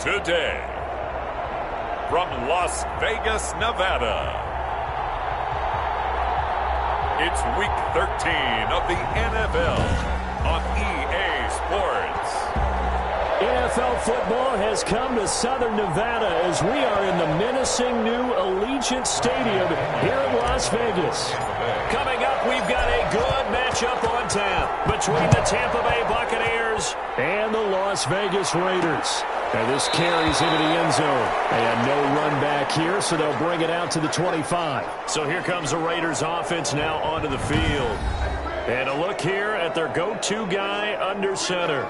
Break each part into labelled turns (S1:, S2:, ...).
S1: Today, from Las Vegas, Nevada, it's Week 13 of the NFL on EA Sports.
S2: NFL football has come to Southern Nevada as we are in the menacing new Allegiant Stadium here in Las Vegas. Coming up, we've got a good matchup on tap between the Tampa Bay Buccaneers and the Las Vegas Raiders. And this carries into the end zone. And no run back here, so they'll bring it out to the 25. So here comes the Raiders offense now onto the field. And a look here at their go-to guy under center.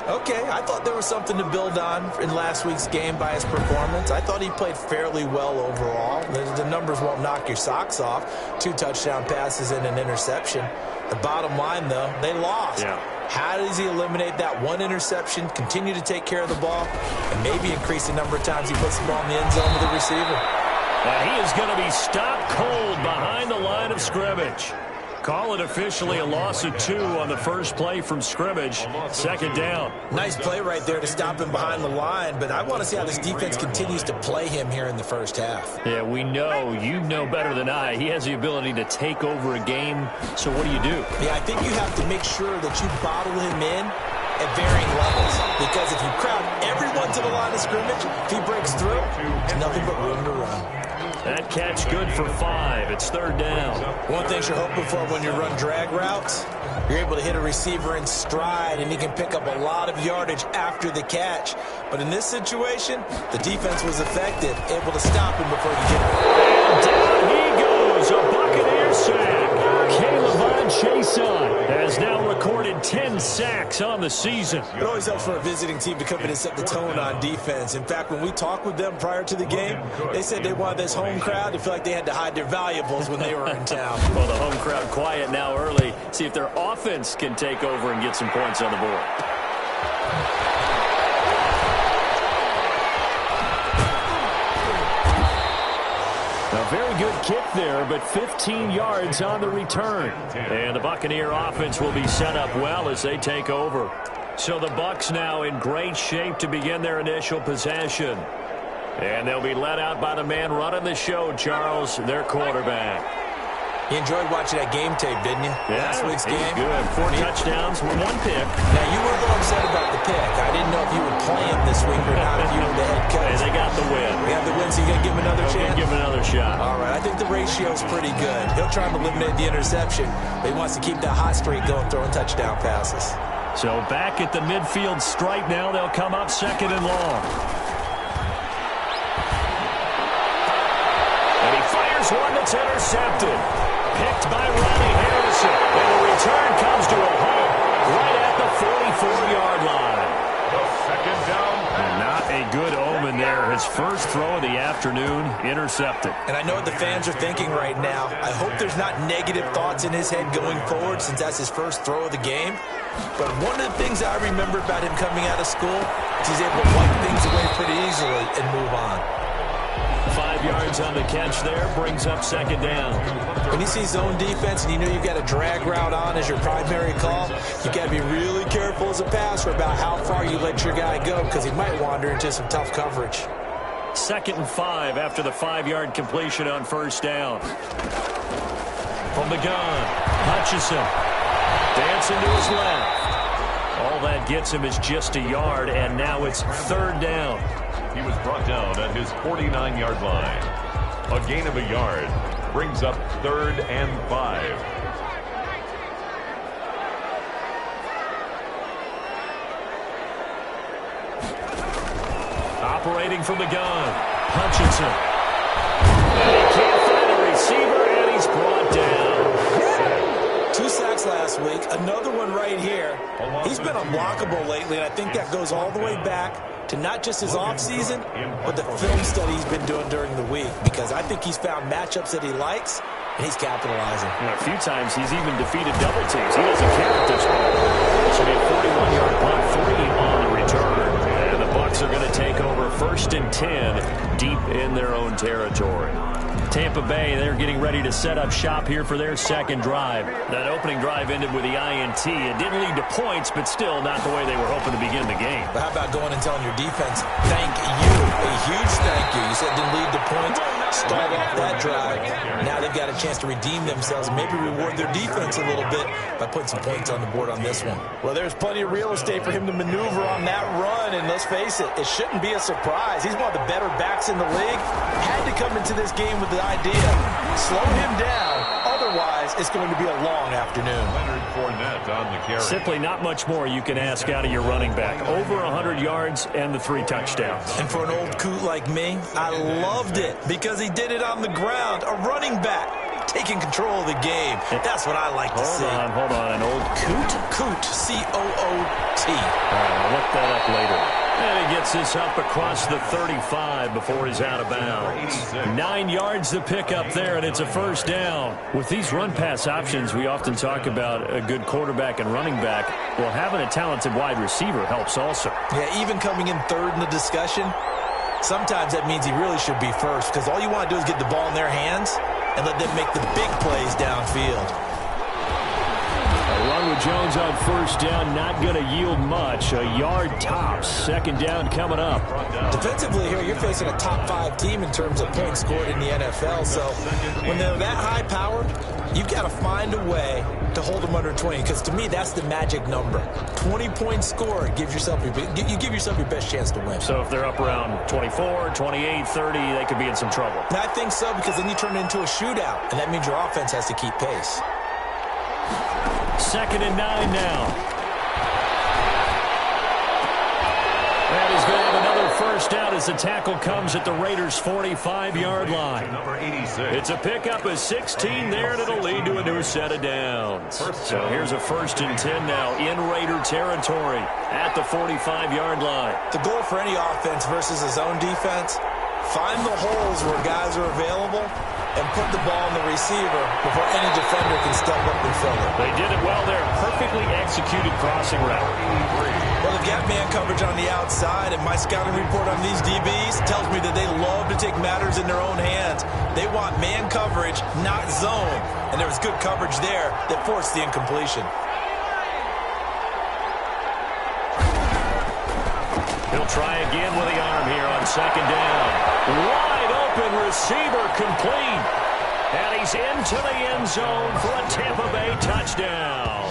S3: Okay, I thought there was something to build on in last week's game by his performance. I thought he played fairly well overall. The numbers won't knock your socks off. 2 touchdown passes and an interception. The bottom line, though, they lost.
S2: Yeah.
S3: How does he eliminate that one interception, continue to take care of the ball, and maybe increase the number of times he puts the ball in the end zone with the receiver?
S2: And he is going to be stopped cold behind the line of scrimmage. Call it officially a loss of 2 on the first play from scrimmage. Second down.
S3: Nice play right there to stop him behind the line, but I want to see how this defense continues to play him here in the first half.
S2: Yeah, we know, you know better than I, he has the ability to take over a game. So what do you do?
S3: Yeah, I think you have to make sure that you bottle him in at varying levels, because if you crowd everyone to the line of scrimmage, if he breaks through, there's nothing but room to run.
S2: That catch good for 5. It's third down.
S3: One thing you're hoping for when you run drag routes, you're able to hit a receiver in stride, and he can pick up a lot of yardage after the catch. But in this situation, the defense was effective, able to stop him before you get him.
S2: And down he goes, a Buccaneer sack. Caleb Chason has now recorded 10 sacks on the season.
S3: It always helps for a visiting team to come in and set the tone on defense. In fact, when we talked with them prior to the game, they said they wanted this home crowd to feel like they had to hide their valuables when they were in town.
S2: Well, the home crowd quiet now early. See if their offense can take over and get some points on the board. A very good kick there, but 15 yards on the return. And the Buccaneer offense will be set up well as they take over. So the Bucs now in great shape to begin their initial possession. And they'll be led out by the man running the show, Charles, their quarterback.
S3: You enjoyed watching that game tape, didn't you?
S2: Yeah,
S3: last week's game.
S2: Good. 4 touchdowns, 1 pick.
S3: Now, you were a little upset about the pick. I didn't know if you would play him this week or not if you were the head coach.
S2: Hey, they got the win.
S3: We have the win, so you're going to give him another chance?
S2: Give him another shot.
S3: All right, I think the ratio's pretty good. He'll try to eliminate the interception, but he wants to keep that hot streak going, throwing touchdown passes.
S2: So back at the midfield stripe now, they'll come up second and long. And he fires one that's intercepted. Picked by Ronnie Harrison. And the return comes to a halt right at the 44-yard line.
S1: Second down.
S2: And not a good omen there. His first throw of the afternoon intercepted.
S3: And I know what the fans are thinking right now. I hope there's not negative thoughts in his head going forward since that's his first throw of the game. But one of the things I remember about him coming out of school is he's able to wipe things away pretty easily and move on.
S2: 5 yards on the catch there, brings up second down.
S3: When you see zone defense and you know you've got a drag route on as your primary call, you got to be really careful as a passer about how far you let your guy go because he might wander into some tough coverage.
S2: 2nd and 5 after the 5-yard completion on first down. From the gun, Hutchinson dancing to his left. All that gets him is just a yard, and now it's third down.
S1: He was brought down at his 49-yard line. A gain of a yard brings up 3rd and 5.
S2: Operating from the gun, Hutchinson. And he can't find a receiver, and he's brought down.
S3: 2 sacks last week, another one right here. He's been unblockable lately, and I think that goes all the way back to not just his offseason, but the film study he's been doing during the week, because I think he's found matchups that he likes, and he's capitalizing.
S2: A few times he's even defeated double teams. He doesn't care at this point. This will be a 41-yard punt, 3 on the return. And the Bucs Bucs are going to take over 1st and 10 deep in their own territory. Tampa Bay, they're getting ready to set up shop here for their second drive. That opening drive ended with the INT. It didn't lead to points, but still not the way they were hoping to begin the game.
S3: But how about going and telling your defense, thank you, a huge thank you. You said it didn't lead to points. Start off that drive. Now they've got a chance to redeem themselves and maybe reward their defense a little bit by putting some points on the board on this one.
S4: Well, there's plenty of real estate for him to maneuver on that run, and let's face it, it shouldn't be a surprise. He's one of the better backs in the league. Had to come into this game with the idea, slow him down, otherwise it's going to be a long afternoon.
S1: Leonard Fournette on the carry.
S2: Simply not much more you can ask out of your running back. Over 100 yards and the 3 touchdowns.
S3: And for an old coot like me, I loved it because he did it on the ground. A running back taking control of the game. That's what I like to see.
S2: Hold on. An old coot?
S3: Coot, C-O-O-T.
S2: All right, I'll look that up later. And he gets this up across the 35 before he's out of bounds. 9 yards to pick up there, and it's a 1st down. With these run-pass options, we often talk about a good quarterback and running back. Well, having a talented wide receiver helps also.
S3: Yeah, even coming in 3rd in the discussion, sometimes that means he really should be 1st because all you want to do is get the ball in their hands and let them make the big plays downfield.
S2: A run with Jones on 1st down, not going to yield much. A yard tops. 2nd down coming up.
S3: Defensively here, you're facing a top 5 team in terms of points scored in the NFL. So when they're that high-powered, you've got to find a way to hold them under 20. Because to me, that's the magic number. 20 points scored, you give yourself your best chance to win.
S2: So if they're up around 24, 28, 30, they could be in some trouble.
S3: And I think so, because then you turn it into a shootout, and that means your offense has to keep pace.
S2: 2nd and 9 now. That is going to have another 1st down as the tackle comes at the Raiders' 45-yard line.
S1: Number 86.
S2: It's a pickup of 16 there, and it'll lead to a new set of downs. So here's a 1st and 10 now in Raider territory at the 45-yard line.
S3: The goal for any offense versus his own defense, find the holes where guys are available and put the ball in the receiver before any defender can step up and fill it.
S2: They did it well there. Perfectly executed crossing route.
S3: Well, they've got man coverage on the outside, and my scouting report on these DBs tells me that they love to take matters in their own hands. They want man coverage, not zone. And there was good coverage there that forced the incompletion.
S2: He'll try again with the arm here on 2nd down. Wide open receiver complete. And he's into the end zone for a Tampa Bay touchdown.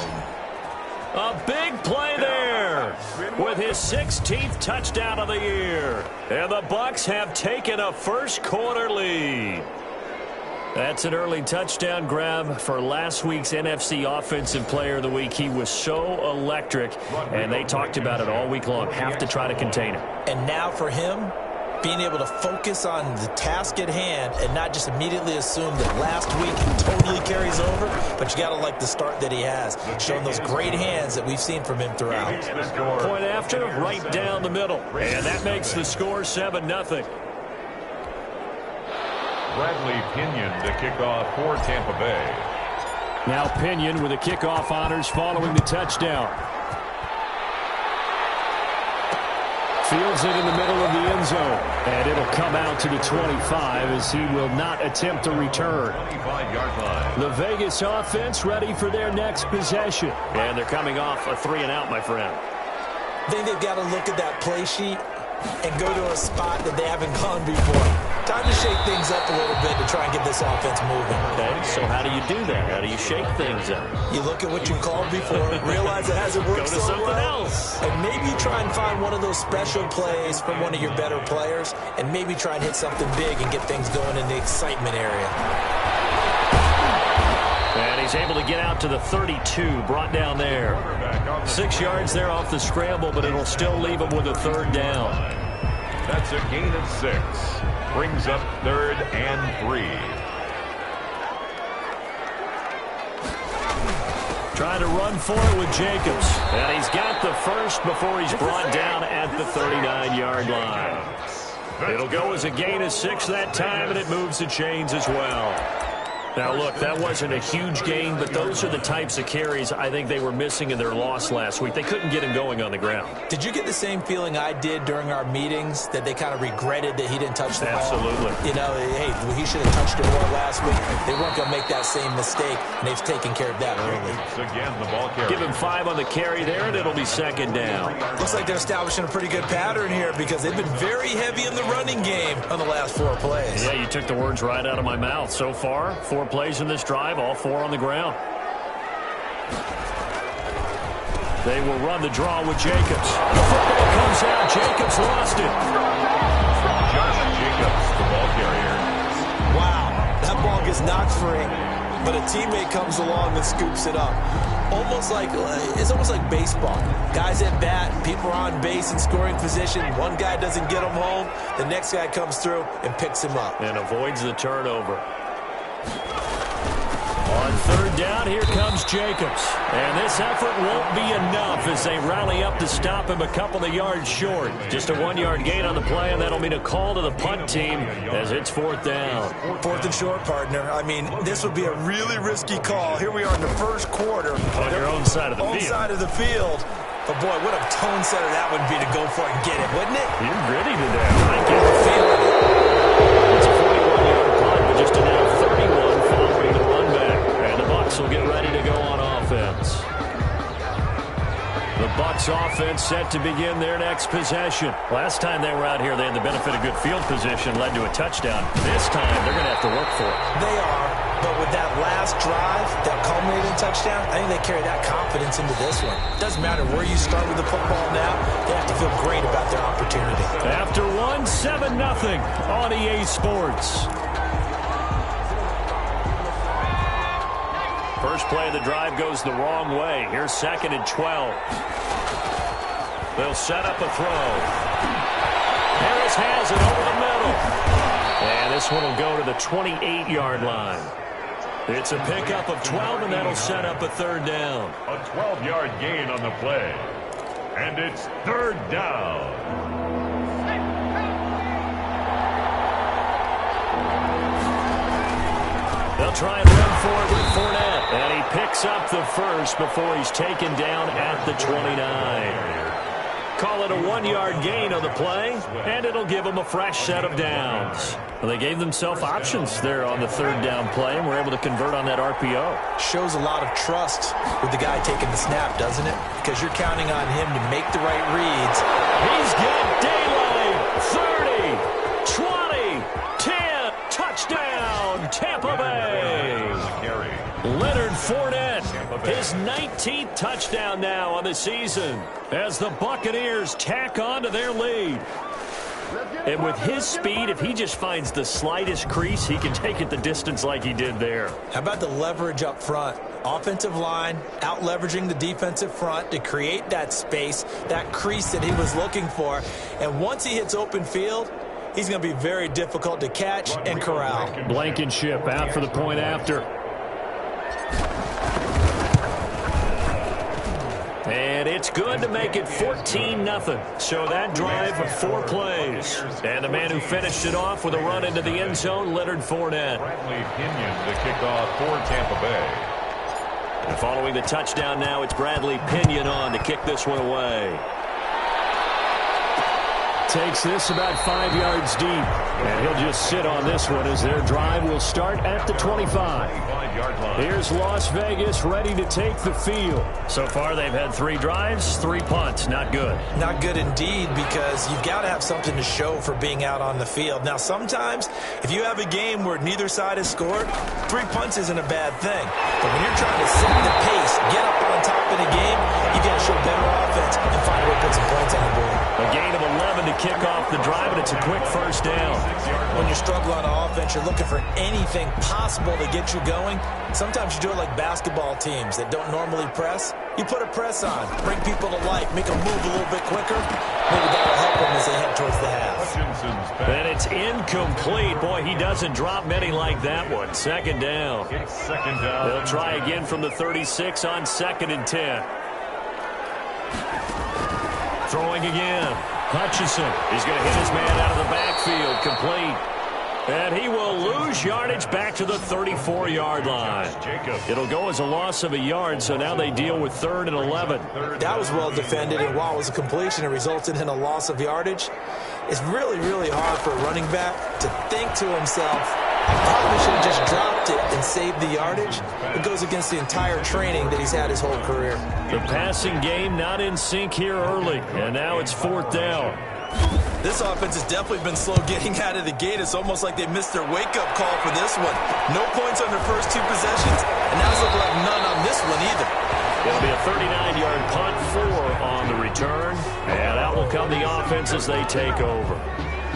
S2: A big play there with his 16th touchdown of the year. And the Bucs have taken a 1st quarter lead. That's an early touchdown grab for last week's NFC Offensive Player of the Week. He was so electric, and they talked about it all week long. Have to try to contain him.
S3: And now for him, being able to focus on the task at hand and not just immediately assume that last week totally carries over, but you got to like the start that he has, showing those great hands that we've seen from him throughout.
S2: Point after, right down the middle. And that makes the score 7-0.
S1: Bradley Pinion to kick off for Tampa Bay.
S2: Now Pinion with the kickoff honors following the touchdown. Fields it in the middle of the end zone. And it'll come out to the 25 as he will not attempt a return.
S1: 25-yard line.
S2: The Vegas offense ready for their next possession. And they're coming off a 3-and-out, my friend.
S3: I think they've got to look at that play sheet and go to a spot that they haven't gone before. Time to shake things up a little bit to try and get this offense moving.
S2: Okay, so how do you do that? How do you shake things up?
S3: You look at what you called before, realize it hasn't worked
S2: Go to
S3: so
S2: something
S3: well,
S2: else.
S3: and maybe you try and find one of those special plays from one of your better players, and maybe try and hit something big and get things going in the excitement area.
S2: And he's able to get out to the 32, brought down there. 6 yards there off the scramble, but it'll still leave him with a 3rd down.
S1: That's a gain of 6. Brings up 3rd and 3.
S2: Trying to run for it with Jacobs. And he's got the 1st before he's brought down at the 39-yard line. It'll go as a gain of 6 that time, and it moves the chains as well. Now, look, that wasn't a huge gain, but those are the types of carries I think they were missing in their loss last week. They couldn't get him going on the ground.
S3: Did you get the same feeling I did during our meetings, that they kind of regretted that he didn't touch the ball?
S2: Absolutely.
S3: You know, hey, he should have touched it more last week. They weren't going to make that same mistake, and they've taken care of that early.
S1: Again, the ball carrier.
S2: Give him 5 on the carry there, and it'll be second down.
S3: Looks like they're establishing a pretty good pattern here because they've been very heavy in the running game on the last 4 plays.
S2: Yeah, you took the words right out of my mouth. So far, 4 plays in this drive, all 4 on the ground. They will run the draw with Jacobs. The football comes out. Jacobs lost it.
S1: Josh Jacobs, the ball carrier.
S3: Wow, that ball gets knocked free, but a teammate comes along and scoops it up. It's almost like baseball. Guys at bat, people are on base in scoring position. One guy doesn't get him home. The next guy comes through and picks him up.
S2: And avoids the turnover. On third down, here comes Jacobs. And this effort won't be enough as they rally up to stop him a couple of yards short. Just a 1-yard gain on the play, and that'll mean a call to the punt team as it's 4th down.
S3: 4th and short, partner. I mean, this would be a really risky call. Here we are in the first quarter.
S2: On your own side of the field.
S3: Own side of the field. But, boy, what a tone setter that would be to go for it and get it, wouldn't it?
S2: You're gritty today. I get the feeling. It's a 41-yard punt, but just enough 31 following the run back. And the Bucs will get ready to go on offense. The Bucs offense set to begin their next possession. Last time they were out here, they had the benefit of good field position, led to a touchdown. This time, they're going to have to work for it.
S3: They are, but with that last drive, that culminating touchdown, I think they carry that confidence into this one. Doesn't matter where you start with the football now, they have to feel great about their opportunity.
S2: After 7-0 on EA Sports. First play of the drive goes the wrong way. Here's 2nd and 12. They'll set up a throw. Harris has it over the middle. And this one will go to the 28-yard line. It's a pickup of 12, and that'll set up a 3rd down.
S1: A 12-yard gain on the play. And it's 3rd down.
S2: They'll try and run for it with Fournette. And he picks up the first before he's taken down at the 29. Call it a 1-yard gain on the play, and it'll give them a fresh set of downs. Well, they gave themselves options there on the 3rd down play, and were able to convert on that RPO.
S3: Shows a lot of trust with the guy taking the snap, doesn't it? Because you're counting on him to make the right reads.
S2: He's got daylight. 30, 20, 10, touchdown, Tampa Bay. Leonard Fournette, his 19th touchdown now on the season as the Buccaneers tack on to their lead. And with his speed, if he just finds the slightest crease, he can take it the distance like he did there.
S3: How about the leverage up front? Offensive line out leveraging the defensive front to create that space, that crease that he was looking for. And once he hits open field, he's going to be very difficult to catch and corral.
S2: Blankenship out for the point after. And it's good to make it 14-0. So that drive of 4 plays. And the man who finished it off with a run into the end zone, Leonard Fournette.
S1: Bradley Pinion to kick off for Tampa Bay.
S2: And following the touchdown now, it's Bradley Pinion on to kick this one away. Takes this about 5 yards deep. And he'll just sit on this one as their drive will start at the 25. Here's Las Vegas ready to take the field. So far, they've had 3 drives, 3 punts. Not good.
S3: Not good indeed, because you've got to have something to show for being out on the field. Now, sometimes, if you have a game where neither side has scored, 3 punts isn't a bad thing. But when you're trying to set the pace, get up on top of the game, you've got to show better offense and find a way to put some points on the board.
S2: A gain of 11 to kick off the drive, and it's a quick first down.
S3: When you're struggling on offense, you're looking for anything possible to get you going. Sometimes you do it like basketball teams that don't normally press. You put a press on, bring people to life, make them move a little bit quicker. Maybe that'll help them as they head towards the half.
S2: And it's incomplete. Boy, he doesn't drop many like that one. 2nd down. They'll try again from the 36 on 2nd and 10. Throwing again. Hutchinson. He's going to hit his man out of the backfield. Complete. And he will lose yardage back to the 34-yard line. It'll go as a loss of a yard, so now they deal with 3rd and 11.
S3: That was well defended, and while it was a completion, it resulted in a loss of yardage. It's really, really hard for a running back to think to himself, I probably should have just dropped it and saved the yardage. It goes against the entire training that he's had his whole career.
S2: The passing game not in sync here early, and now it's 4th down.
S4: This offense has definitely been slow getting out of the gate. It's almost like they missed their wake-up call for this one. No points on their first 2 possessions, and now it's looking like none on this one either.
S2: It'll be a 39-yard punt, 4 on the return, and out will come the offense as they take over.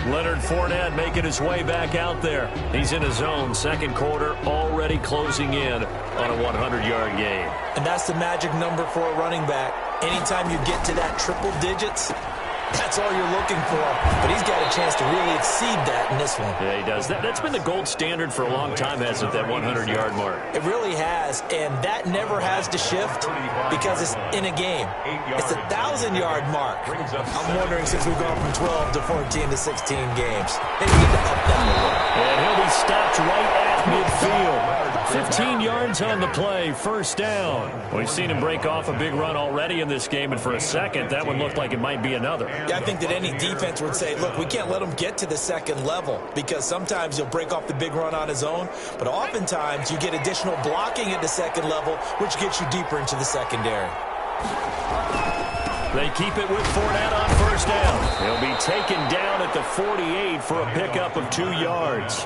S2: Leonard Fournette making his way back out there. He's in his zone, 2nd quarter, already closing in on a 100-yard game.
S3: And that's the magic number for a running back. Anytime you get to that triple digits, that's all you're looking for. But he's got a chance to really exceed that in this one.
S2: Yeah, he does. That's been the gold standard for a long time, hasn't it, that 100-yard mark?
S3: It really has, and that never has to shift because it's in a game. It's a 1,000-yard mark. I'm wondering, since we've gone from 12 to 14 to 16 games, maybe we need to up that a little.
S2: And he'll be stopped right at midfield. 15 yards on the play, 1st down. We've seen him break off a big run already in this game, and for a second, that one looked like it might be another.
S3: Yeah, I think that any defense would say, look, we can't let him get to the 2nd level because sometimes he'll break off the big run on his own, but oftentimes you get additional blocking at the 2nd level, which gets you deeper into the secondary.
S2: They keep it with Fournette on 1st down. He'll be taken down at the 48 for a pickup of 2 yards.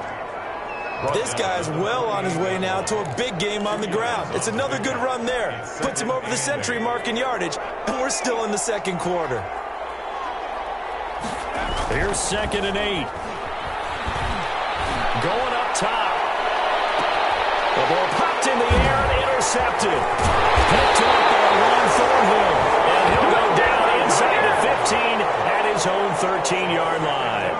S3: This guy's well on his way now to a big game on the ground. It's another good run there. Puts him over the century mark in yardage, and we're still in the 2nd quarter.
S2: Here's 2nd and 8. Going up top. The ball popped in the air and intercepted. Picked up by Ron Thornhill. And he'll go down inside the 15 at his own 13-yard line.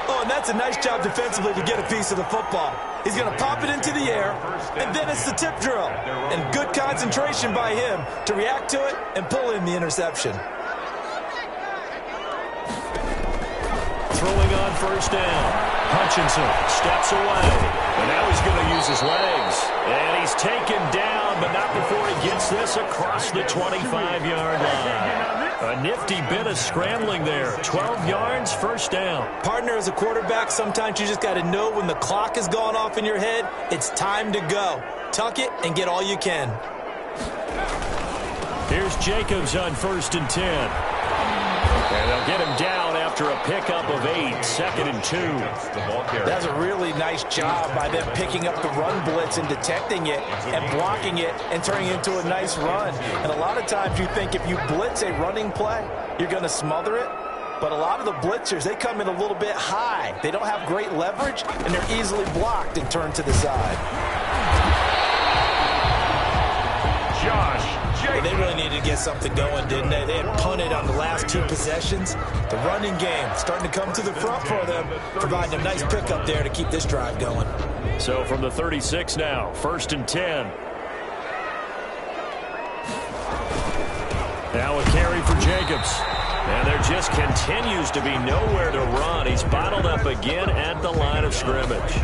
S3: Oh, and that's a nice job defensively to get a piece of the football. He's going to pop it into the air, and then it's the tip drill. And good concentration by him to react to it and pull in the interception.
S2: Throwing on 1st down. Hutchinson steps away. And now he's going to use his legs. And he's taken down, but not before he gets this across the 25-yard line. A nifty bit of scrambling there. 12 yards, 1st down.
S3: Partner, as a quarterback, sometimes you just got to know when the clock has gone off in your head, it's time to go. Tuck it and get all you can.
S2: Here's Jacobs on 1st and 10. And they'll get him down after a pickup of 8, 2nd and 2.
S4: That's a really nice job by them picking up the run blitz and detecting it and blocking it and turning it into a nice run. And a lot of times you think if you blitz a running play, you're going to smother it. But a lot of the blitzers, they come in a little bit high. They don't have great leverage, and they're easily blocked and turned to the side.
S3: They really needed to get something going, didn't they? They had punted on the last 2 possessions. The running game starting to come to the front for them, providing a nice pickup there to keep this drive going.
S2: So from the 36 now, 1st and 10. Now a carry for Jacobs. And there just continues to be nowhere to run. He's bottled up again at the line of scrimmage.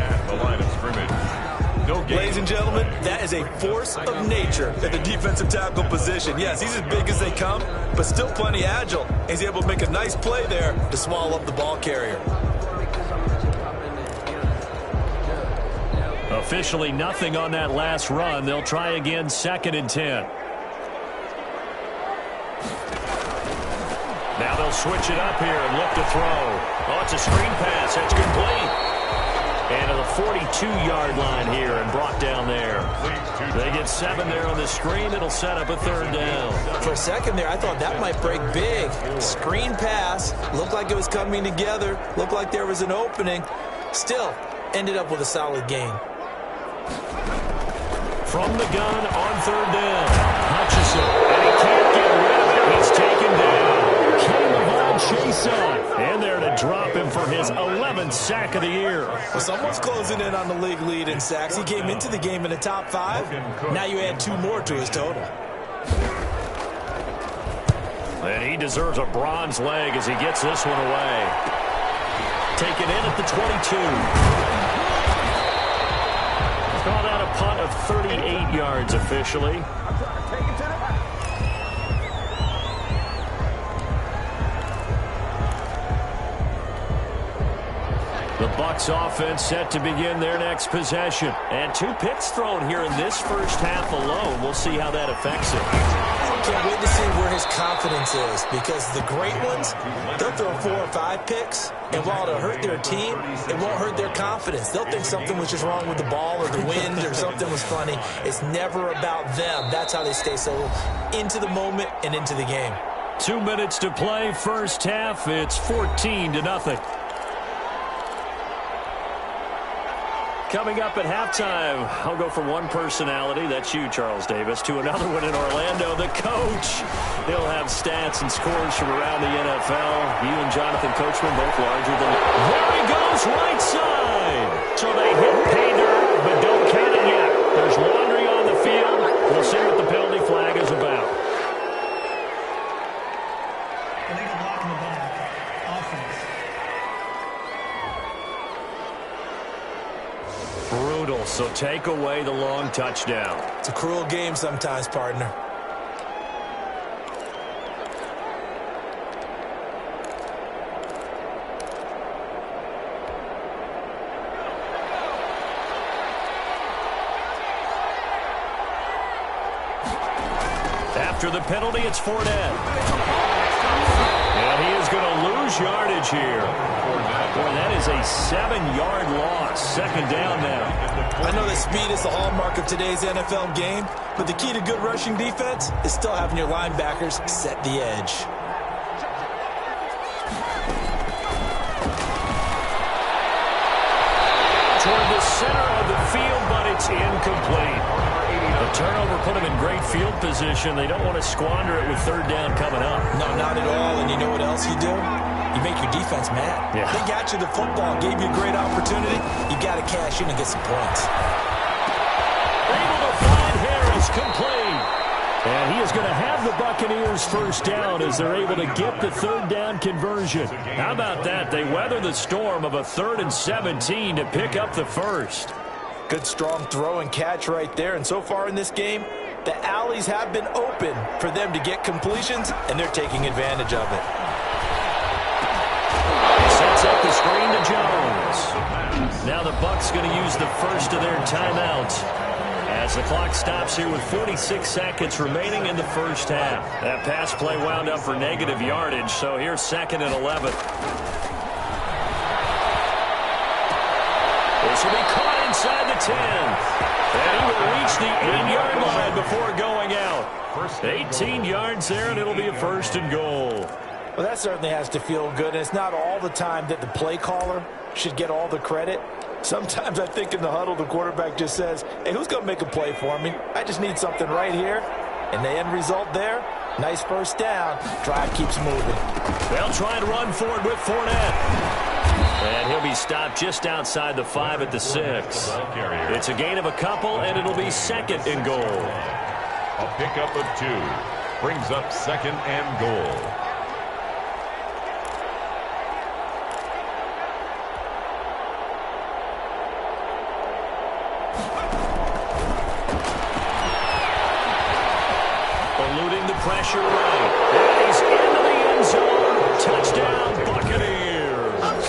S3: Ladies and gentlemen, that is a force of nature at the defensive tackle position. Yes, he's as big as they come, but still plenty agile. He's able to make a nice play there to swallow up the ball carrier.
S2: Officially nothing on that last run. They'll try again, 2nd and 10. Now they'll switch it up here and look to throw. Oh, it's a screen pass. That's complete. And to the 42-yard line here and brought down there. They get 7 there on the screen. It'll set up a 3rd down.
S3: For a second there, I thought that might break big. Screen pass. Looked like it was coming together. Looked like there was an opening. Still, ended up with a solid gain.
S2: From the gun on 3rd down. Hutchinson. And he can't get rid of it. He's taken down. Chase on. And there to drop him for his 11th sack of the year.
S3: Well, someone's closing in on the league lead in sacks. He came into the game in the top 5. Now you add 2 more to his total.
S2: And he deserves a bronze leg as he gets this one away. take it in at the 22. Call that a punt of 38 yards officially. The Bucs offense set to begin their next possession. And 2 picks thrown here in this first half alone. We'll see how that affects it.
S3: Can't wait to see where his confidence is, because the great ones, they'll throw 4 or 5 picks, and while it'll hurt their team, it won't hurt their confidence. They'll think something was just wrong with the ball or the wind or something was funny. It's never about them. That's how they stay so into the moment and into the game.
S2: 2 minutes to play, first half. It's 14-0. Coming up at halftime, I'll go from one personality, that's you, Charles Davis, to another one in Orlando, the coach. He'll have stats and scores from around the NFL. You and Jonathan Coachman both larger than... There he goes, right side. So they hit pay dirt, but don't count it yet. There's laundry on the field. We'll see what the penalty flag is about. Brutal, so take away the long touchdown.
S3: It's a cruel game sometimes, partner.
S2: After the penalty, it's Fournette. And he is going to lose yardage here. Boy, that is a 7-yard loss. Second down now.
S3: I know that speed is the hallmark of today's NFL game, but the key to good rushing defense is still having your linebackers set the edge.
S2: Toward the center of the field, but it's incomplete. The turnover put them in great field position. They don't want to squander it with third down coming up.
S3: No, not at all. And you know what else you do? You make your defense mad.
S2: Yeah.
S3: They got you the football, gave you a great opportunity. You got to cash in and get some points.
S2: Able to find Harris, complete. And he is going to have the Buccaneers first down as they're able to get the third down conversion. How about that? They weather the storm of a 3rd and 17 to pick up the first.
S3: Good strong throw and catch right there. And so far in this game, the alleys have been open for them to get completions, and they're taking advantage of it.
S2: Sets up the screen to Jones. Now the Bucs going to use the first of their timeouts as the clock stops here with 46 seconds remaining in the first half. That pass play wound up for negative yardage, so here's 2nd and 11. This will be caught inside the 10. And he will reach the 8-yard line before going out. 18 yards there, and it'll be a 1st and goal.
S3: Well, that certainly has to feel good. And it's not all the time that the play caller should get all the credit. Sometimes I think in the huddle, the quarterback just says, hey, who's going to make a play for me? I just need something right here. And the end result there, nice first down. Drive keeps moving.
S2: They'll try and run forward with Fournette. And he'll be stopped just outside the 5 at the 6. It's a gain of a couple, and it'll be 2nd and goal.
S1: A pickup of 2 brings up 2nd and goal.
S2: Eluding the pressure right. And he's into the end zone. Touchdown, Buccaneers.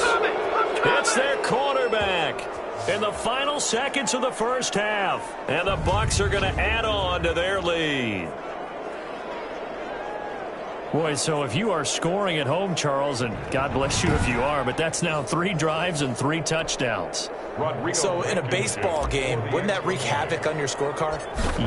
S2: It's their quarterback in the final seconds of the first half. And the Bucs are going to add on to their lead. Boy, so if you are scoring at home, Charles, and God bless you if you are, but that's now 3 drives and 3 touchdowns.
S3: So in a baseball game, wouldn't that wreak havoc on your scorecard?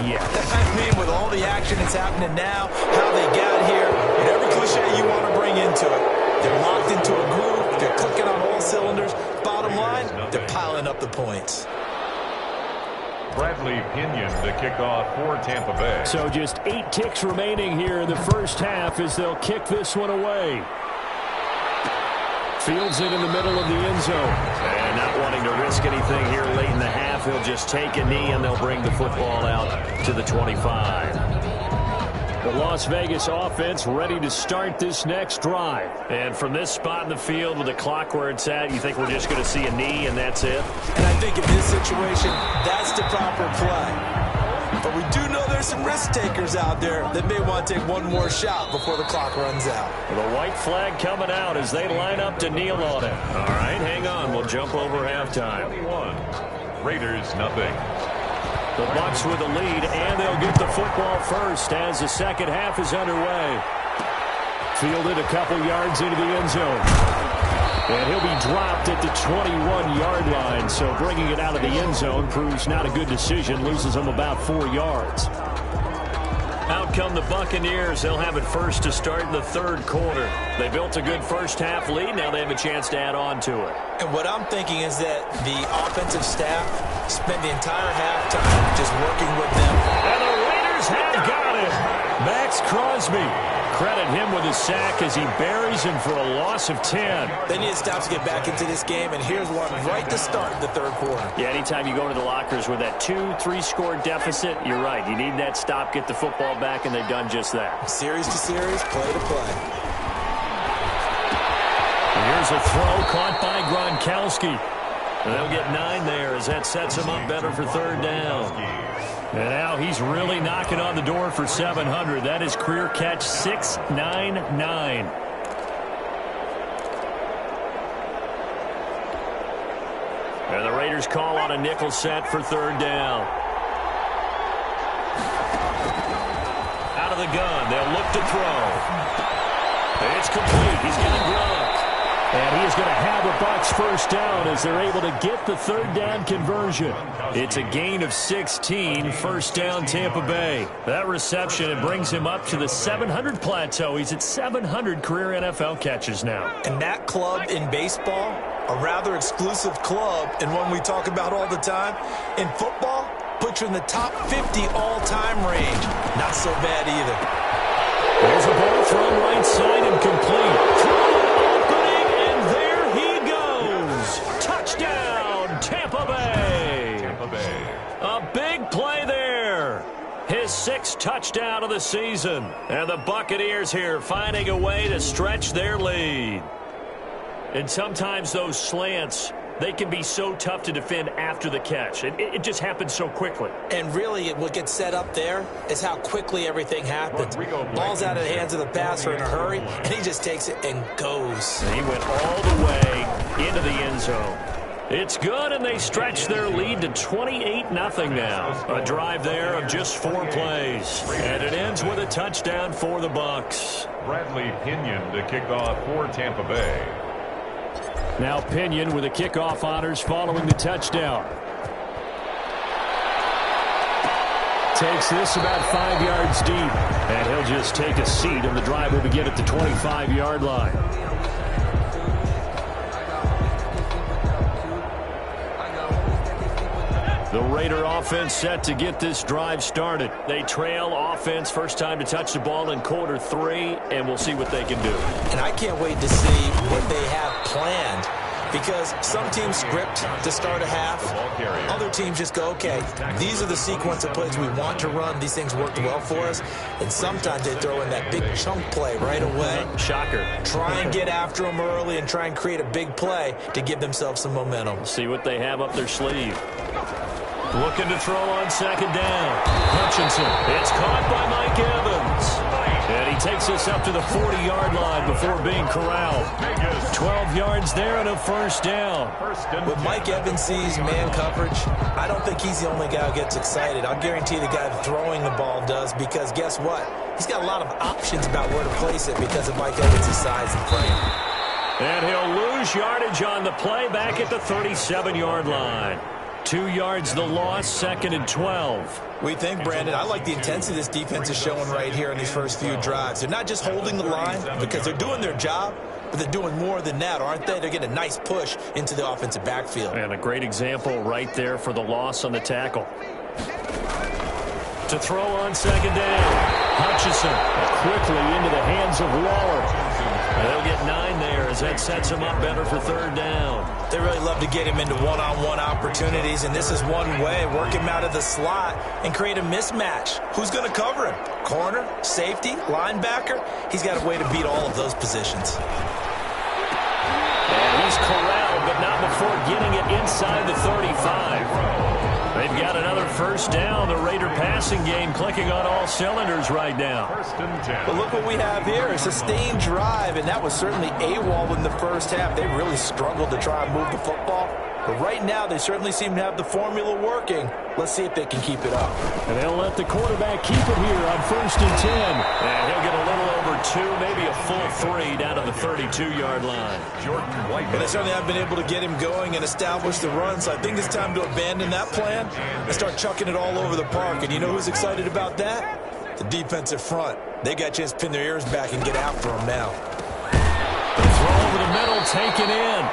S2: Yeah.
S3: I mean, with all the action that's happening now, how they got here, and every cliche you want to bring into it. They're locked into a groove. They're clicking on all cylinders. Bottom line, they're piling up the points.
S1: Bradley Pinion to kick off for Tampa Bay.
S2: So just 8 ticks remaining here in the first half as they'll kick this one away. Fields it in the middle of the end zone. And not wanting to risk anything here late in the half, he'll just take a knee and they'll bring the football out to the 25. The Las Vegas offense ready to start this next drive. And from this spot in the field with the clock where it's at, you think we're just going to see a knee and that's it?
S3: And I think in this situation, that's the proper play. But we do know there's some risk takers out there that may want to take one more shot before the clock runs out.
S2: The white flag coming out as they line up to kneel on it. All right, hang on. We'll jump over halftime.
S1: 21. Raiders, nothing.
S2: The Bucs with the lead, and they'll get the football first as the second half is underway. Fielded a couple yards into the end zone. And he'll be dropped at the 21-yard line, so bringing it out of the end zone proves not a good decision, loses him about 4 yards. Out come the Buccaneers. They'll have it first to start in the third quarter. They built a good first-half lead. Now they have a chance to add on to it.
S3: And what I'm thinking is that the offensive staff spent the entire halftime just working with them.
S2: And the Raiders have got it. Max Crosby. Credit him with a sack as he buries him for a loss of 10.
S3: They need to stop to get back into this game, and here's one right to start the third quarter.
S2: Yeah, anytime you go to the lockers with that 2-3 score deficit, you're right. You need that stop, get the football back, and they've done just that.
S3: Series to series, play to play.
S2: And here's a throw caught by Gronkowski. And they'll get 9 there as that sets him up better for third down. And now he's really knocking on the door for 700. That is career catch 699. And the Raiders call on a nickel set for third down. Out of the gun. They'll look to throw. It's complete. He's got Gronk. And he is going to have a Bucs first down as they're able to get the third down conversion. It's a gain of 16, first down Tampa Bay. That reception, it brings him up to the 700 plateau. He's at 700 career NFL catches now.
S3: And that club in baseball, a rather exclusive club and one we talk about all the time. In football, puts you in the top 50 all-time range. Not so bad either.
S2: There's a ball from right side and complete. Throw opening, and there he goes. Touchdown, Tampa Bay.
S1: Tampa Bay.
S2: A big play there. His 6th touchdown of the season. And the Buccaneers here finding a way to stretch their lead. And sometimes those slants, they can be so tough to defend after the catch. It just happens so quickly.
S3: And really, what gets set up there is how quickly everything happens. Ball's out of the hands of the passer in a hurry, and he just takes it and goes.
S2: And he went all the way into the end zone. It's good, and they stretch their lead to 28-0 now. A drive there of just 4 plays. And it ends with a touchdown for the Bucs.
S1: Bradley Pinion to kick off for Tampa Bay.
S2: Now Pinion with the kickoff honors following the touchdown. Takes this about 5 yards deep. And he'll just take a seat, and the drive will begin at the 25-yard line. The Raider offense set to get this drive started. They trail offense first time to touch the ball in quarter 3, and we'll see what they can do.
S3: And I can't wait to see what they have planned, because some teams script to start a half. Other teams just go, okay, these are the sequence of plays we want to run. These things worked well for us. And sometimes they throw in that big chunk play right away.
S2: Shocker.
S3: Try and get after them early and try and create a big play to give themselves some momentum.
S2: See what they have up their sleeve. Looking to throw on second down. Hutchinson. It's caught by Mike Evans. And he takes us up to the 40-yard line before being corralled. 12 yards there and a first down.
S3: When Mike Evans sees man coverage, I don't think he's the only guy who gets excited. I'll guarantee the guy throwing the ball does, because guess what? He's got a lot of options about where to place it because of Mike Evans' size and frame.
S2: And he'll lose yardage on the play back at the 37-yard line. 2 yards the loss, 2nd and 12.
S3: We think, Brandon, I like the intensity this defense is showing right here in these first few drives. They're not just holding the line because they're doing their job, but they're doing more than that, aren't they? They're getting a nice push into the offensive backfield.
S2: And a great example right there for the loss on the tackle. To throw on second down. Hutchinson quickly into the hands of Waller. And they'll get 9 there as that sets him up better for third down.
S3: They really love to get him into one-on-one opportunities, and this is one way. Work him out of the slot and create a mismatch. Who's going to cover him? Corner, safety, linebacker? He's got a way to beat all of those positions.
S2: And he's corralled, but not before getting it inside the 35. They've got another first down. The Raider passing game clicking on all cylinders right now.
S3: But look what we have here. A sustained drive, and that was certainly AWOL in the first half. They really struggled to try and move the football. But right now, they certainly seem to have the formula working. Let's see if they can keep it up. And they'll let the quarterback keep it here on 1st and 10.
S2: And he'll get a little over 2, maybe a full 3 down to the 32-yard line.
S3: But they certainly have been able to get him going and establish the run, so I think it's time to abandon that plan and start chucking it all over the park. And you know who's excited about that? The defensive front. They got a chance to pin their ears back and get after him now.
S2: The throw over the middle, taken in.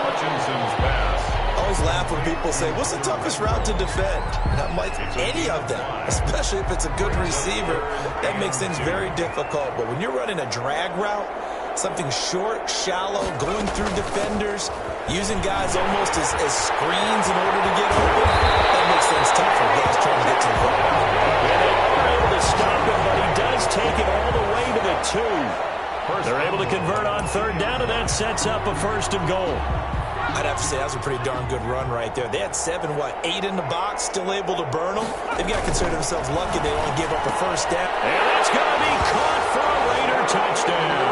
S1: Hutchinson's pass.
S3: I always laugh when people say, what's the toughest route to defend? Not like any of them, especially if it's a good receiver. That makes things very difficult. But when you're running a drag route, something short, shallow, going through defenders, using guys almost as screens in order to get open, that makes things tough for guys trying to get to the football.
S2: And they are able to stop him, but he does take it all the way to the 2. They're able to convert on third down, and that sets up a 1st and goal.
S3: I'd have to say that was a pretty darn good run right there. They had 8 in the box, still able to burn them. They've got to consider themselves lucky they only gave up a first down.
S2: And that's going to be caught for a Raider touchdown.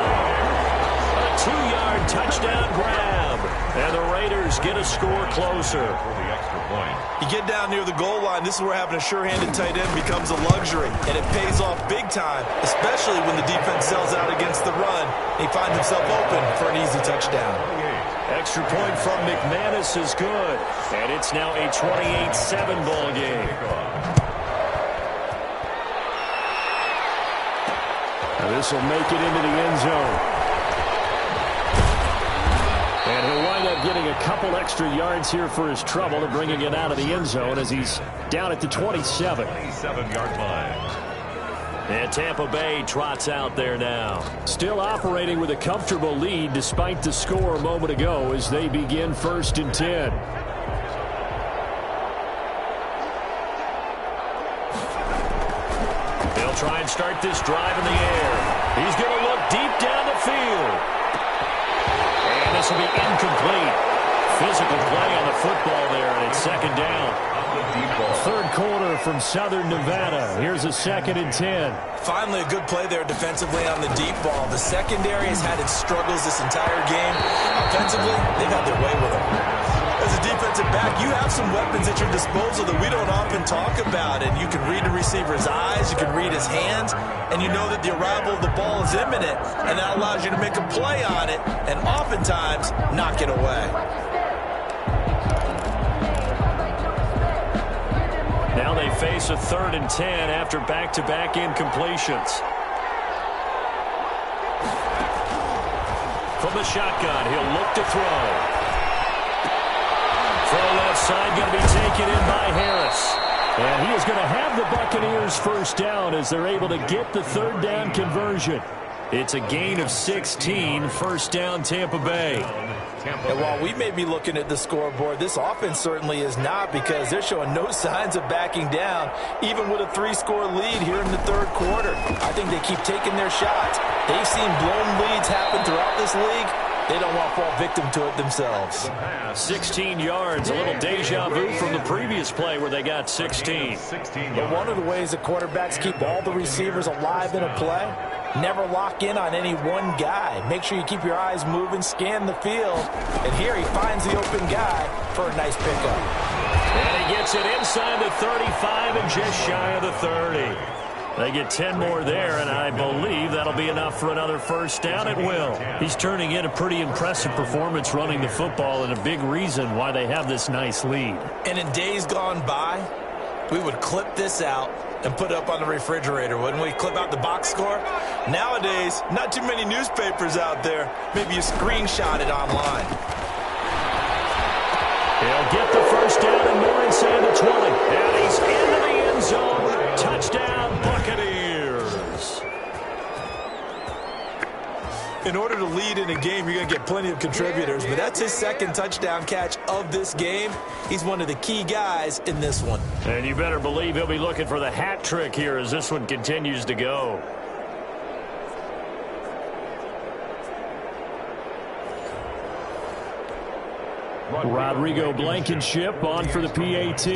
S2: A 2-yard touchdown grab. And the Raiders get a score closer.
S1: For the extra point.
S3: You get down near the goal line, this is where having a sure-handed tight end becomes a luxury. And it pays off big time, especially when the defense sells out against the run. He finds himself open for an easy touchdown.
S2: Extra point from McManus is good. And it's now a 28-7 ball game. And this will make it into the end zone. And he'll wind up getting a couple extra yards here for his trouble and bringing it out of the end zone as he's down at the 27.
S1: 27-yard line.
S2: And Tampa Bay trots out there now. Still operating with a comfortable lead despite the score a moment ago as they begin 1st and 10. They'll try and start this drive in the air. He's going to look deep down the field. And this will be incomplete. Physical play on the football there, and it's 2nd down. 3rd quarter from Southern Nevada. Here's a 2nd and 10.
S3: Finally a good play there defensively on the deep ball. The secondary has had its struggles this entire game. Offensively, they've had their way with it. As a defensive back, you have some weapons at your disposal that we don't often talk about. And you can read the receiver's eyes, you can read his hands, and you know that the arrival of the ball is imminent. And that allows you to make a play on it and oftentimes knock it away.
S2: Now they face a 3rd and 10 after back-to-back incompletions. From the shotgun, he'll look to throw. Throw left side, going to be taken in by Harris. And he is going to have the Buccaneers first down as they're able to get the 3rd down conversion. It's a gain of 16, 1st down Tampa Bay.
S3: And while we may be looking at the scoreboard, this offense certainly is not, because they're showing no signs of backing down, even with a 3-score lead here in the 3rd quarter. I think they keep taking their shots. They've seen blown leads happen throughout this league. They don't want to fall victim to it themselves.
S2: 16 yards, a little deja vu from the previous play where they got 16.
S3: But one of the ways the quarterbacks keep all the receivers alive in a play, never lock in on any one guy. Make sure you keep your eyes moving, scan the field. And here he finds the open guy for a nice pickup.
S2: And he gets it inside the 35 and just shy of the 30. They get 10 more there, and I believe that'll be enough for another first down. It will. He's turning in a pretty impressive performance running the football, and a big reason why they have this nice lead.
S3: And in days gone by, we would clip this out and put it up on the refrigerator, wouldn't we? Clip out the box score. Nowadays, not too many newspapers out there. Maybe you screenshot it online.
S2: He'll get the first down and more inside the 20. And he's into the end zone. Touchdown, Buccaneers.
S3: In order to lead in a game, you're going to get plenty of contributors, but that's his second touchdown catch of this game. He's one of the key guys in this one.
S2: And you better believe he'll be looking for the hat trick here as this one continues to go. Rodrigo Blankenship on for the PAT.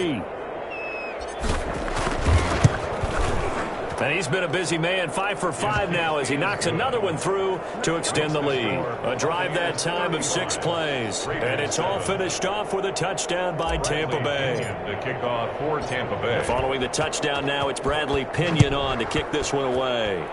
S2: And he's been a busy man, 5 for 5 now as he knocks another one through to extend the lead. A drive that time of 6 plays. And it's all finished off with a touchdown by Tampa Bay.
S1: The kickoff for Tampa Bay.
S2: Following the touchdown now, it's Bradley Pinion on to kick this one away.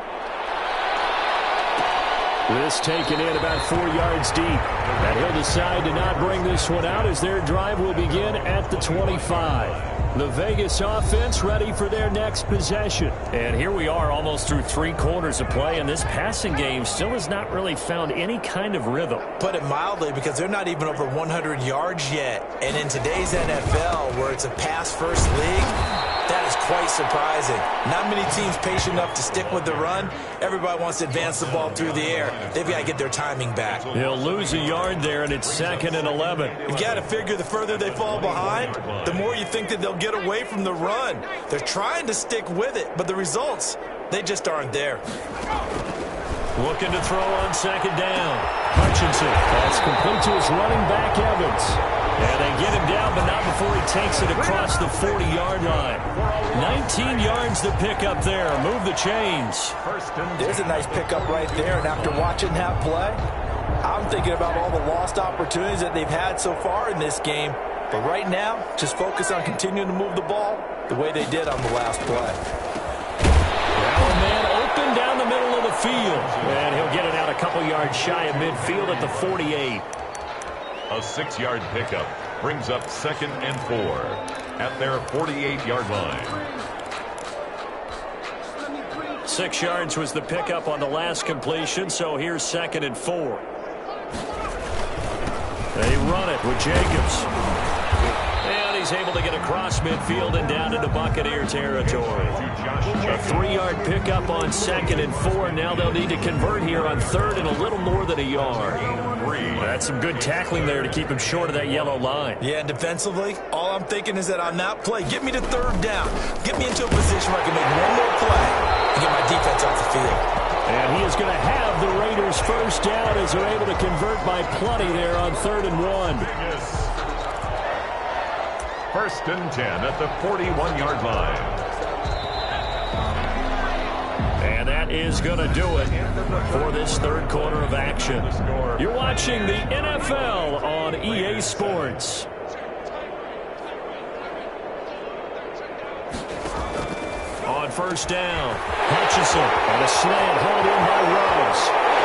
S2: This taken in about 4 yards deep. And he'll decide to not bring this one out as their drive will begin at the 25. The Vegas offense ready for their next possession. And here we are almost through 3 quarters of play, and this passing game still has not really found any kind of rhythm.
S3: Put it mildly, because they're not even over 100 yards yet. And in today's NFL, where it's a pass-first league, that is quite surprising. Not many teams patient enough to stick with the run. Everybody wants to advance the ball through the air. They've got to get their timing back.
S2: He'll lose a yard there, and it's 2nd and 11.
S3: You've got to figure the further they fall behind, the more you think that they'll get away from the run. They're trying to stick with it, but the results, they just aren't there.
S2: Looking to throw on 2nd down. Hutchinson. That's complete to his running back, Evans. And they get him down, but not before he takes it across the 40-yard line. 19 yards to pick up there. Move the chains.
S4: There's a nice pickup right there, and after watching that play, I'm thinking about all the lost opportunities that they've had so far in this game. But right now, just focus on continuing to move the ball the way they did on the last play.
S2: Now a man open down the middle of the field. And he'll get it out a couple yards shy of midfield at the 48.
S1: A 6-yard pickup brings up 2nd and 4 at their 48-yard line.
S2: 6 yards was the pickup on the last completion, so here's 2nd and 4. They run it with Jacobs. And he's able to get across midfield and down into Buccaneer territory. A 3-yard pickup on 2nd and 4. Now they'll need to convert here on 3rd and a little more than a yard. That's some good tackling there to keep him short of that yellow line.
S3: Yeah, and defensively, all I'm thinking is that on that play, get me to 3rd down. Get me into a position where I can make one more play and get my defense off the field.
S2: And he is going to have the Raiders first down as they're able to convert by plenty there on 3rd and 1.
S1: 1st and 10 at the 41-yard line.
S2: And that is going to do it for this 3rd quarter of action. You're watching the NFL on EA Sports. On 1st down, Hutchinson on a slant hauled in by Rose.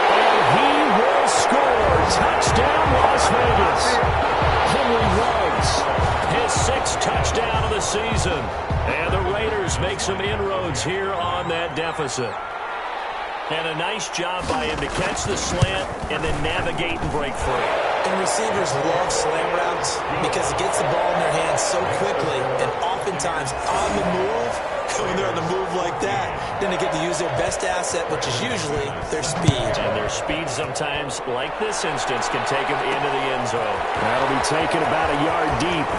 S2: And he will score. Touchdown, Las Vegas. Henry Ruggs, his 6th touchdown of the season. And the Raiders make some inroads here on that deficit. And a nice job by him to catch the slant and then navigate and break free.
S3: And receivers love slant routes because it gets the ball in their hands so quickly and oftentimes on the move. When they're on the move like that, then they get to use their best asset, which is usually their speed.
S2: And their speed sometimes, like this instance, can take them into the end zone. That'll be taken about a yard deep.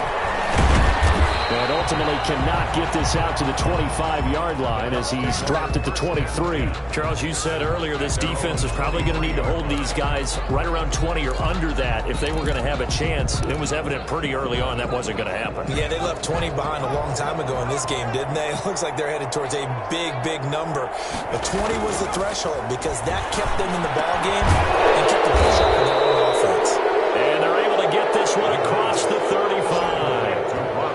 S2: And ultimately cannot get this out to the 25-yard line as he's dropped at the 23. Charles, you said earlier this defense is probably going to need to hold these guys right around 20 or under that if they were going to have a chance. It was evident pretty early on that wasn't going to happen.
S3: Yeah, they left 20 behind a long time ago in this game, didn't they? It looks like they're headed towards a big, big number. But 20 was the threshold because that kept them in the ballgame and kept the pressure on their own offense.
S2: And they're able to get this one across the 35.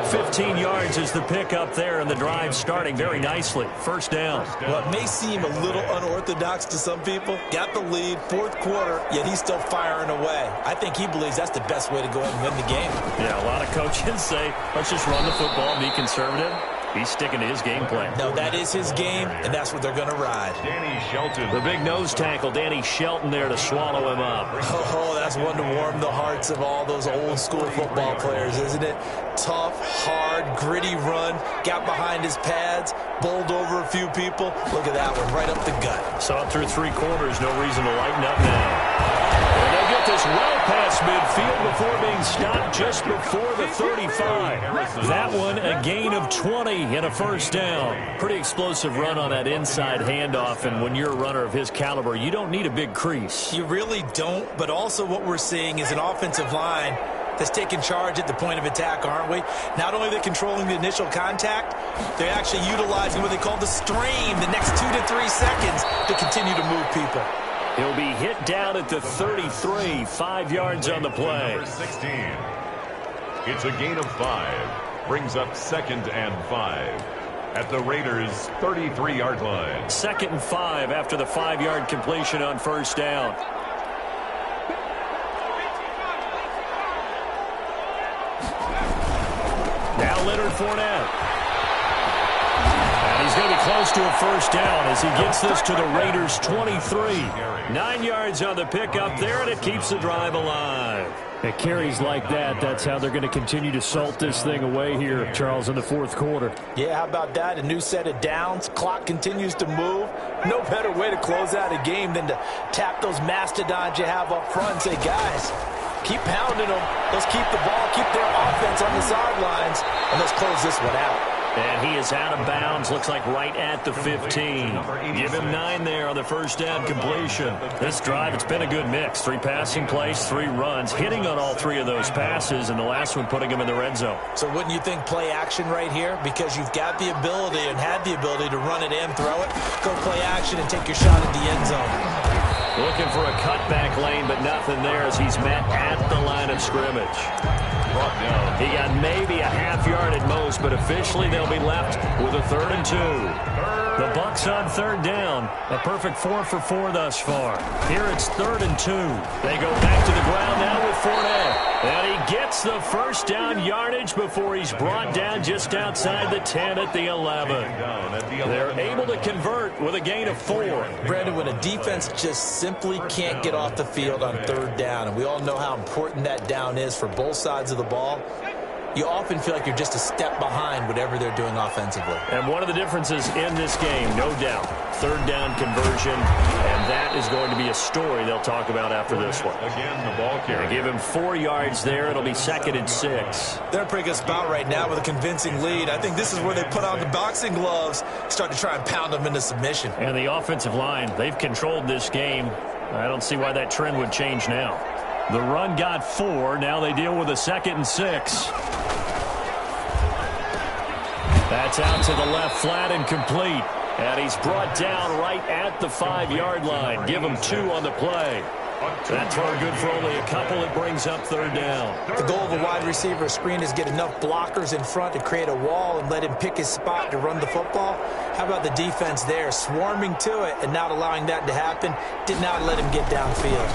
S2: 15 yards is the pickup there, and the drive starting very nicely. 1st down.
S3: Well, it may seem a little unorthodox to some people. Got the lead, 4th quarter, yet he's still firing away. I think he believes that's the best way to go ahead and win the game.
S2: Yeah, a lot of coaches say, let's just run the football and be conservative. He's sticking to his game plan.
S3: No, that is his game, and that's what they're going to ride.
S1: Danny Shelton.
S2: The big nose tackle, Danny Shelton there to swallow him up.
S3: Oh, that's one to warm the hearts of all those old-school football players, isn't it? Tough, hard, gritty run, got behind his pads, bowled over a few people. Look at that one, right up the gut.
S2: Saw it through 3 quarters, no reason to lighten up now. And they get this well past midfield before being stopped just before the 35. That one, a gain of 20 and a first down. Pretty explosive run on that inside handoff, and when you're a runner of his caliber, you don't need a big crease.
S3: You really don't, but also what we're seeing is an offensive line that's taking charge at the point of attack, aren't we? Not only are they controlling the initial contact, they're actually utilizing what they call the stream, the next 2 to 3 seconds to continue to move people.
S2: He'll be hit down at the 33, 5 yards on the play.
S1: Number 16. It's a gain of 5. Brings up 2nd and 5 at the Raiders' 33-yard line.
S2: 2nd and 5 after the 5-yard completion on first down. Now Leonard Fournette. And he's going to be close to a first down as he gets this to the Raiders' 23. 9 yards on the pickup there, and it keeps the drive alive. At carries like that, that's how they're going to continue to salt this thing away here, Charles, in the 4th quarter.
S3: Yeah, how about that? A new set of downs. Clock continues to move. No better way to close out a game than to tap those mastodons you have up front and say, guys, keep pounding them. Let's keep the ball, keep their offense on the sidelines, and let's close this one out.
S2: And he is out of bounds, looks like right at the 15. Give him 9 there on the first down completion. This drive, it's been a good mix. 3 passing plays, 3 runs, hitting on all 3 of those passes, and the last one putting him in the red zone.
S3: So wouldn't you think play action right here? Because you've got the ability and had the ability to run it in, throw it, go play action and take your shot at the end zone.
S2: Looking for a cutback lane, but nothing there as he's met at the line of scrimmage. He got maybe a half yard at most, but officially they'll be left with a 3rd and 2. The Bucs on 3rd down. A perfect 4 for 4 thus far. Here it's 3rd and 2. They go back to the ground now with Fournette. And he gets the first down yardage before he's brought down just outside the 10 at the 11. They're able to convert with a gain of 4.
S3: Brandon, when a defense just simply can't get off the field on 3rd down, and we all know how important that down is for both sides of the ball, you often feel like you're just a step behind whatever they're doing offensively.
S2: And one of the differences in this game, no doubt, 3rd down conversion, and that is going to be a story they'll talk about after this one.
S1: Again, the ball carrier.
S2: Give him 4 yards there. It'll be 2nd and 6.
S3: They're in a pretty good spot right now with a convincing lead. I think this is where they put on the boxing gloves, start to try and pound them into submission.
S2: And the offensive line, they've controlled this game. I don't see why that trend would change now. The run got 4. Now they deal with a 2nd and 6. That's out to the left, flat and complete. And he's brought down right at the 5-yard line. Give him 2 on the play. That throw good for only a couple. It brings up 3rd down.
S3: The goal of a wide receiver screen is get enough blockers in front to create a wall and let him pick his spot to run the football. How about the defense there, swarming to it and not allowing that to happen? Did not let him get downfield.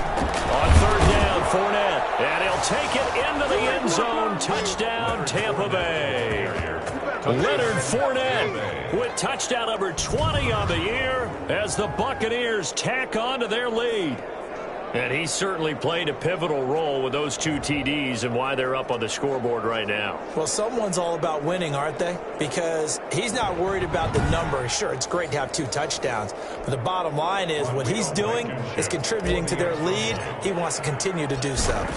S2: On 3rd down, Fournette. And he'll take it into the end zone. Touchdown, Tampa Bay. Leonard Fournette with touchdown number 20 on the year as the Buccaneers tack on to their lead. And he certainly played a pivotal role with those 2 TDs and why they're up on the scoreboard right now.
S3: Well, someone's all about winning, aren't they? Because he's not worried about the number. Sure, it's great to have 2 touchdowns. But the bottom line is what he's doing is contributing to their lead. He wants to continue to do so.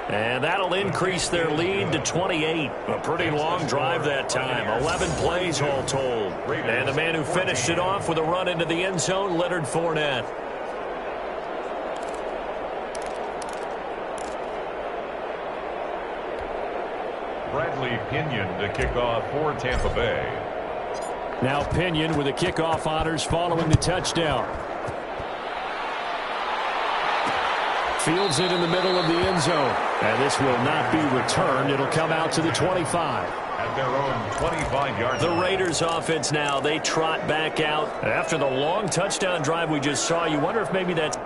S2: And that'll increase their lead to 28. A pretty long drive that time. 11 plays all told. And the man who finished it off with a run into the end zone, Leonard Fournette.
S1: Bradley Pinion to kick off for Tampa Bay.
S2: Now Pinion with the kickoff honors following the touchdown. Fields it in the middle of the end zone. And this will not be returned. It'll come out to the 25.
S1: At their own 25-yard
S2: The Raiders offense now, they trot back out. After the long touchdown drive we just saw, you wonder if maybe that's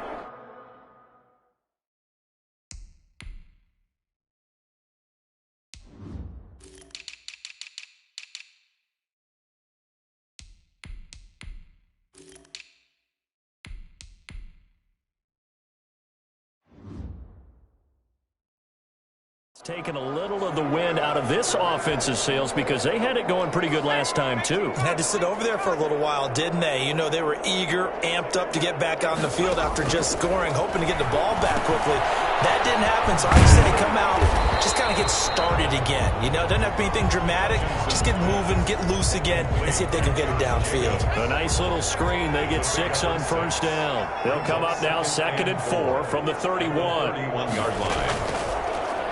S2: Taking a little of the wind out of this offensive sails because they had it going pretty good last time, too.
S3: Had to sit over there for a little while, didn't they? You know, they were eager, amped up to get back on the field after just scoring, hoping to get the ball back quickly. That didn't happen, so I say come out, just kind of get started again. You know, it doesn't have to be anything dramatic. Just get moving, get loose again, and see if they can get it downfield.
S2: A nice little screen. They get 6 on first down. They'll come up now 2nd and 4 from the 31.
S1: 31-yard line.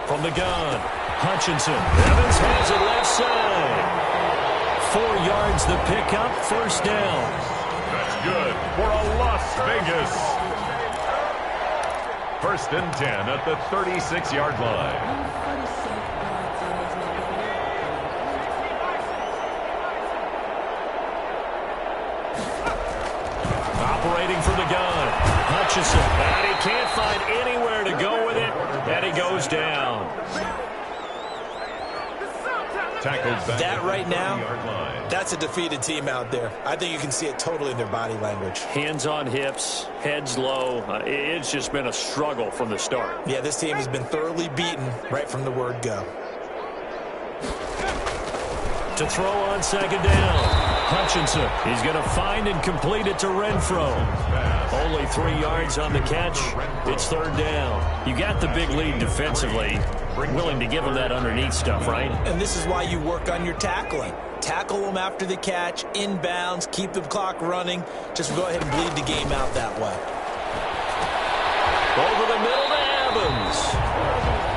S2: From the gun, Hutchinson. Evans has it left side. 4 yards the pickup, first down.
S1: That's good for a Las Vegas. 1st and 10 at the 36-yard line.
S2: Operating from the gun, Hutchinson. And he can't find anywhere to go with it, and he goes down.
S1: Tackled back
S3: that right now,
S1: line.
S3: that's a defeated team out there. I think you can see it totally in their body language.
S2: Hands on hips, heads low. It's just been a struggle from the start.
S3: Yeah, this team has been thoroughly beaten right from the word go.
S2: To throw on 2nd down. Hutchinson, he's going to find and complete it to Renfro. Only 3 yards on the catch. It's 3rd down. You got the big lead defensively. Willing to give him that underneath stuff, right?
S3: And this is why you work on your tackling. Tackle them after the catch, inbounds, keep the clock running. Just go ahead and bleed the game out that way.
S2: Over the middle to Evans.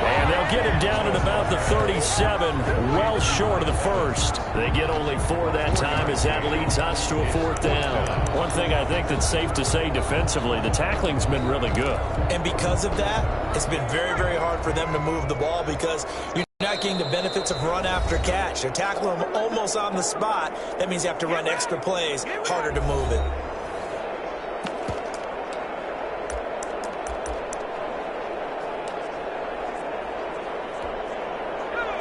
S2: And they'll get him down at about the 37, well short of the first. They get only 4 that time as that leads us to a 4th down. One thing I think that's safe to say defensively, the tackling's been really good.
S3: And because of that, it's been very, very hard for them to move the ball because you're not getting the benefits of run after catch. They're tackling them almost on the spot. That means you have to run extra plays, harder to move it.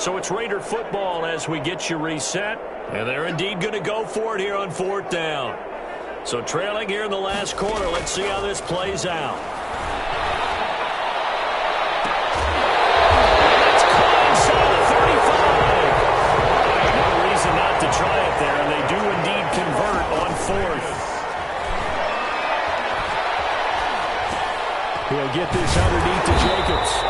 S2: So it's Raider football as we get you reset. And they're indeed going to go for it here on 4th down. So trailing here in the last quarter. Let's see how this plays out. It's caught inside the 35. No reason not to try it there. And they do indeed convert on 4th. He'll get this underneath to Jacobs.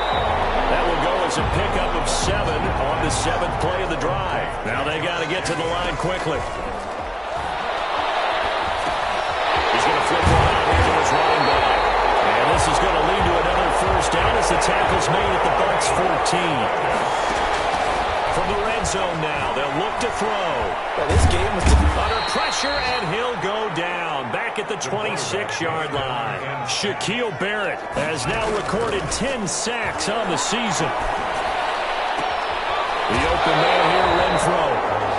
S2: That will go as a pickup of 7 on the 7th play of the drive. Now they got to get to the line quickly. He's going to flip one out here to his running back. And this is going to lead to another first down as the tackle's made at the Bucs 14. From the red zone now, they'll look to throw.
S3: Well, this game was
S2: under pressure, and he'll go down back at the 26-yard line. Shaquille Barrett has now recorded 10 sacks on the season. The open man here, Renfro.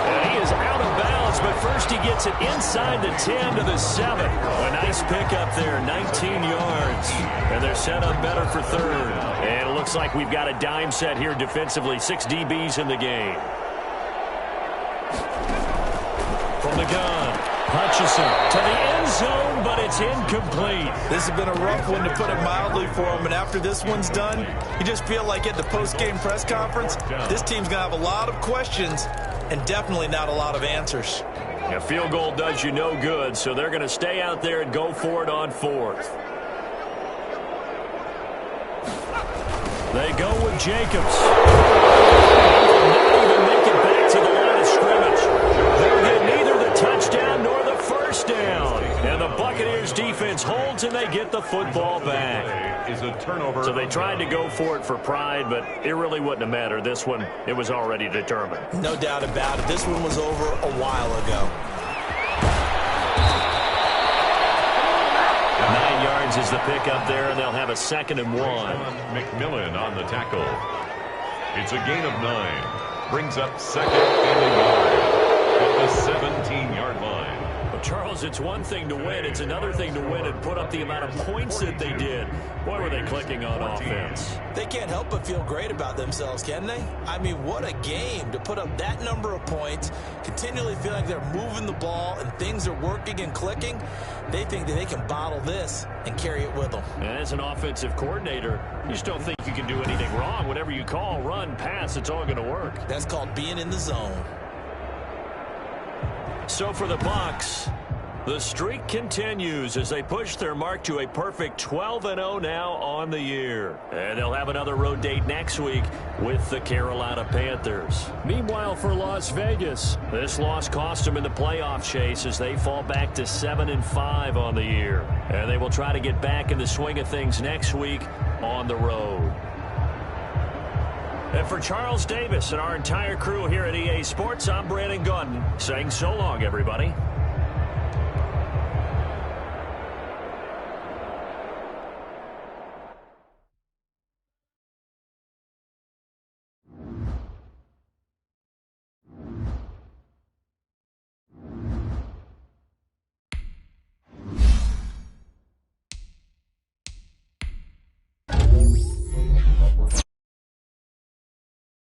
S2: And he is out of bounds, but first he gets it inside the 10 to the 7. A nice pickup there, 19 yards. And they're set up better for 3rd. And it looks like we've got a dime set here defensively. 6 DBs in the game. From the gun, Hutchinson to the end zone, but it's incomplete.
S3: This has been a rough one, to put it mildly, for him. And after this one's done, you just feel like at the post-game press conference, this team's going to have a lot of questions and definitely not a lot of answers.
S2: A field goal does you no good, so they're going to stay out there and go for it on 4th. They go with Jacobs. Not even make it back to the line of scrimmage. They'll get neither the touchdown nor the first down. And the Buccaneers defense holds and they get the football back.
S1: Is a turnover.
S2: So they tried to go for it for pride, but it really wouldn't have mattered. This one, it was already determined.
S3: No doubt about it. This one was over a while ago.
S2: 9 yards is the pickup there, and they'll have a 2nd and 1.
S1: McMillan on the tackle. It's a gain of 9. Brings up 2nd and a yard at the 17-yard line.
S2: Charles, it's one thing to win. It's another thing to win and put up the amount of points that they did. Boy, were they clicking on offense.
S3: They can't help but feel great about themselves, can they? I mean, what a game to put up that number of points, continually feel like they're moving the ball and things are working and clicking. They think that they can bottle this and carry it with them.
S2: And as an offensive coordinator, you just don't think you can do anything wrong. Whatever you call, run, pass, it's all going to work.
S3: That's called being in the zone.
S2: So for the Bucs, the streak continues as they push their mark to a perfect 12-0 now on the year. And they'll have another road date next week with the Carolina Panthers. Meanwhile, for Las Vegas, this loss cost them in the playoff chase as they fall back to 7-5 on the year. And they will try to get back in the swing of things next week on the road. And for Charles Davis and our entire crew here at EA Sports, I'm Brandon Gaudin saying so long, everybody.